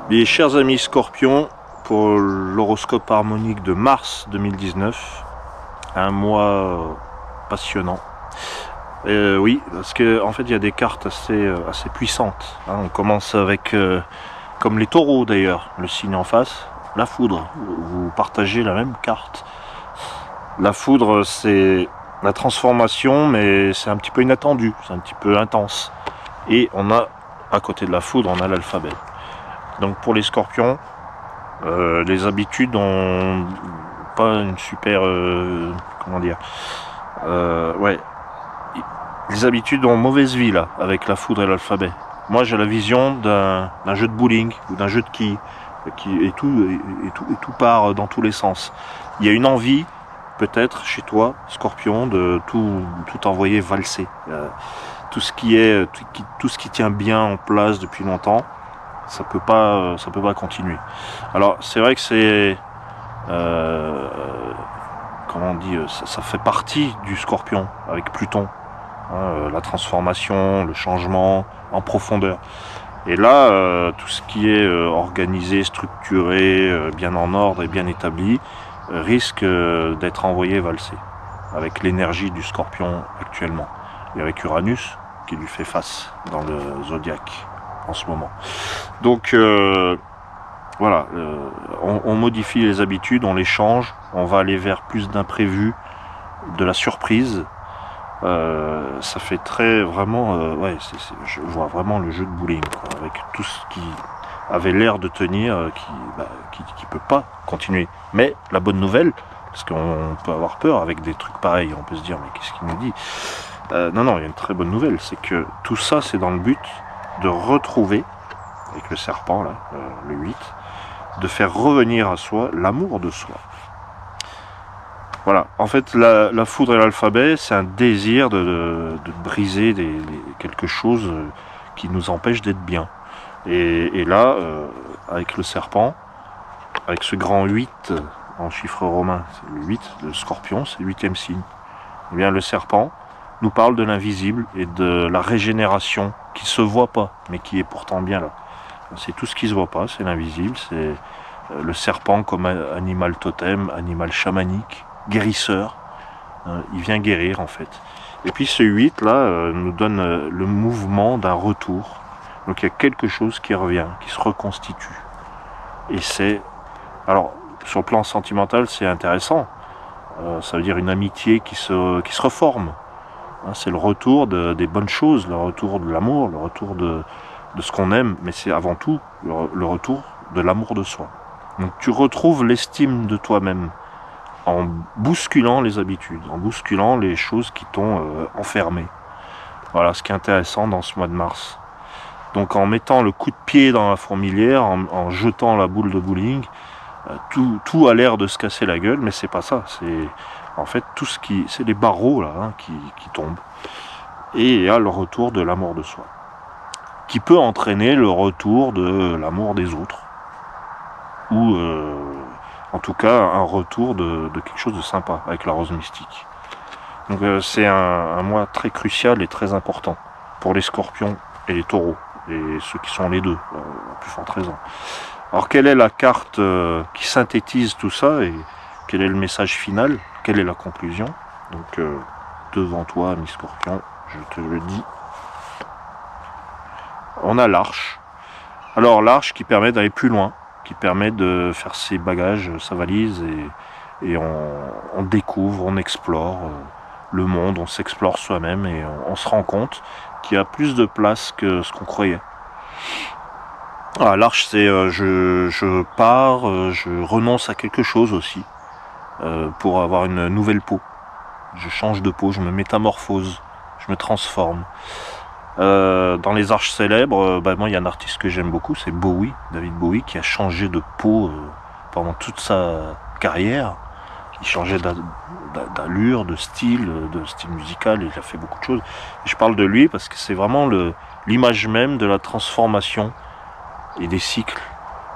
Mes chers amis Scorpions, pour l'horoscope harmonique de mars 2019, un mois passionnant. Oui, parce que en fait il y a des cartes assez puissantes. On commence avec, comme les taureaux d'ailleurs, le signe en face, la foudre. Vous partagez la même carte. La foudre, c'est la transformation, mais c'est un petit peu inattendu, c'est un petit peu intense. Et on a, à côté de la foudre, on a l'alphabet. Donc pour les Scorpions, les habitudes ont pas une super, comment dire, ouais, les habitudes ont mauvaise vie là, avec la foudre et l'alphabet. Moi j'ai la vision d'un jeu de bowling ou d'un jeu de quilles, et tout part dans tous les sens. Il y a une envie, peut-être chez toi, Scorpion, de tout envoyer valser. Tout ce qui tient bien en place depuis longtemps, ça peut pas continuer. Alors c'est vrai que c'est, comment on dit, ça fait partie du Scorpion avec Pluton, la transformation, le changement en profondeur. Et là, tout ce qui est organisé, structuré, bien en ordre et bien établi, risque d'être envoyé valser avec l'énergie du Scorpion actuellement et avec Uranus qui lui fait face dans le zodiaque en ce moment. Donc voilà, on modifie les habitudes, on les change, on va aller vers plus d'imprévus, de la surprise. Ça fait très vraiment, ouais, je vois vraiment le jeu de bowling, quoi, avec tout ce qui avait l'air de tenir, qui peut pas continuer. Mais la bonne nouvelle, parce qu'on peut avoir peur avec des trucs pareils, on peut se dire mais qu'est-ce qu'il nous dit, non, il y a une très bonne nouvelle, c'est que tout ça c'est dans le but de retrouver, avec le serpent là, le 8, de faire revenir à soi l'amour de soi. Voilà, en fait la foudre et l'alphabet, c'est un désir de briser quelque chose qui nous empêche d'être bien. Et là, avec le serpent, avec ce grand 8 en chiffre romain, c'est le 8, le Scorpion, c'est le 8e signe. Eh bien le serpent nous parle de l'invisible et de la régénération qui ne se voit pas, mais qui est pourtant bien là. C'est tout ce qui ne se voit pas, c'est l'invisible, c'est le serpent comme animal totem, animal chamanique, guérisseur. Il vient guérir en fait. Et puis ce 8 là nous donne le mouvement d'un retour. Donc il y a quelque chose qui revient, qui se reconstitue. Et c'est... Alors, sur le plan sentimental, c'est intéressant. Ça veut dire une amitié qui se reforme. C'est le retour des bonnes choses, le retour de l'amour, le retour de ce qu'on aime, mais c'est avant tout le retour de l'amour de soi. Donc tu retrouves l'estime de toi-même en bousculant les habitudes, en bousculant les choses qui t'ont enfermé. Voilà ce qui est intéressant dans ce mois de mars. Donc en mettant le coup de pied dans la fourmilière, en jetant la boule de bowling, tout a l'air de se casser la gueule, mais c'est pas ça. C'est en fait c'est les barreaux là qui tombent. Et il y a le retour de l'amour de soi, qui peut entraîner le retour de l'amour des autres, ou en tout cas un retour de quelque chose de sympa avec la rose mystique. Donc c'est un mois très crucial et très important pour les Scorpions et les Taureaux, et ceux qui sont les deux, à plus forte raison. Alors quelle est la carte qui synthétise tout ça, et quel est le message final, quelle est la conclusion? Donc devant toi, ami Scorpion, je te le dis, on a l'arche. Alors l'arche qui permet d'aller plus loin, qui permet de faire ses bagages, sa valise, et on découvre, on explore le monde, on s'explore soi-même, et on se rend compte qu'il y a plus de place que ce qu'on croyait. Ah, l'arche, c'est je pars, je renonce à quelque chose aussi, pour avoir une nouvelle peau. Je change de peau, je me métamorphose, je me transforme. Dans les arches célèbres, moi il y a un artiste que j'aime beaucoup, c'est Bowie, David Bowie, qui a changé de peau pendant toute sa carrière. Il changeait d'allure, de style musical, il a fait beaucoup de choses. Et je parle de lui parce que c'est vraiment l'image même de la transformation et des cycles,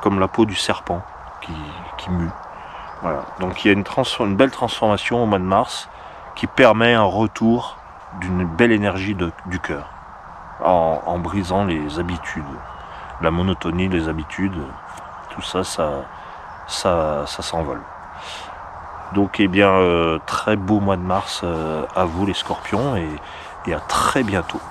comme la peau du serpent qui mue. Voilà. Donc il y a une belle transformation au mois de mars qui permet un retour d'une belle énergie du cœur, en brisant les habitudes, la monotonie, les habitudes. tout ça, ça s'envole. Donc eh bien, très beau mois de mars à vous les scorpions et à très bientôt.